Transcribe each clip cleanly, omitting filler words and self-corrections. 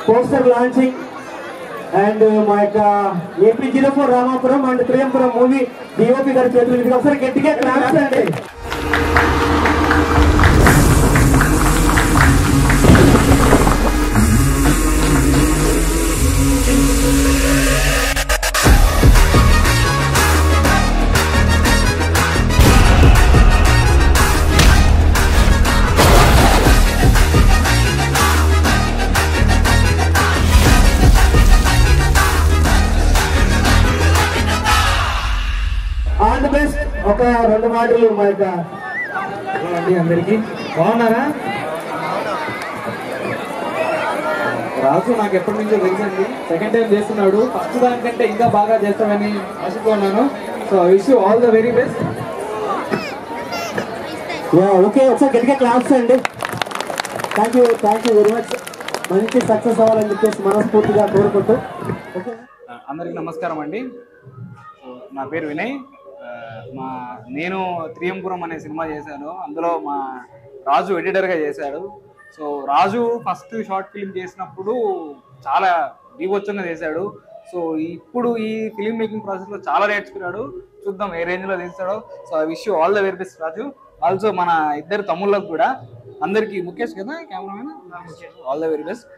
Poster launching and మా యొక్క AP04 Ramapuram and Priyampuram movie DOP గారి చేతుల మీదుగా ఒకసారి గట్టిగా క్లాప్స్ అండి. All the best. ఒక 2 మాటలు మా యొక్క అందరికి బాగున్నారా? రాజు నాకు ఎప్పటి నుంచో తెలుసండి, సెకండ్ టైం చేస్తున్నాడు, ఫస్ట్ దానికంటే ఇంకా బాగా చేస్తామని ఆశిస్తున్నాను. So wish you all the very best. Okay, ఒకసారి గట్టిగా క్లాప్స్ అండి. Thank you very much. మంచి సక్సెస్ అవ్వాలని చెప్పేసి మనస్ఫూర్తిగా కోరుకుంటూ. ఓకే, అందరికి నమస్కారం అండి. నా పేరు వినయ్. నేను త్రియంపురం అనే సినిమా చేశాను. అందులో మా రాజు ఎడిటర్గా చేశాడు. సో రాజు ఫస్ట్ షార్ట్ ఫిల్మ్ చేసినప్పుడు చాలా బీభత్సంగా చేశాడు. సో ఇప్పుడు ఈ ఫిలిం మేకింగ్ ప్రాసెస్లో చాలా నేర్చుకున్నాడు. చూద్దాం ఏ రేంజ్లో తీస్తాడో. So I wish you all the very best Raju. Also మన ఇద్దరు తమ్ముళ్ళకు కూడా, అందరికి ముఖేష్ కదా cameraman, all the very best.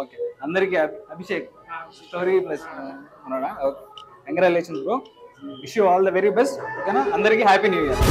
Okay, అందరికి అభిషేక్ స్టోరీ ప్లస్ ఉన్నాడా? Okay, congratulations bro. Wish you all the very best. ఓకేనా? అందరికీ హ్యాపీ న్యూ ఇయర్.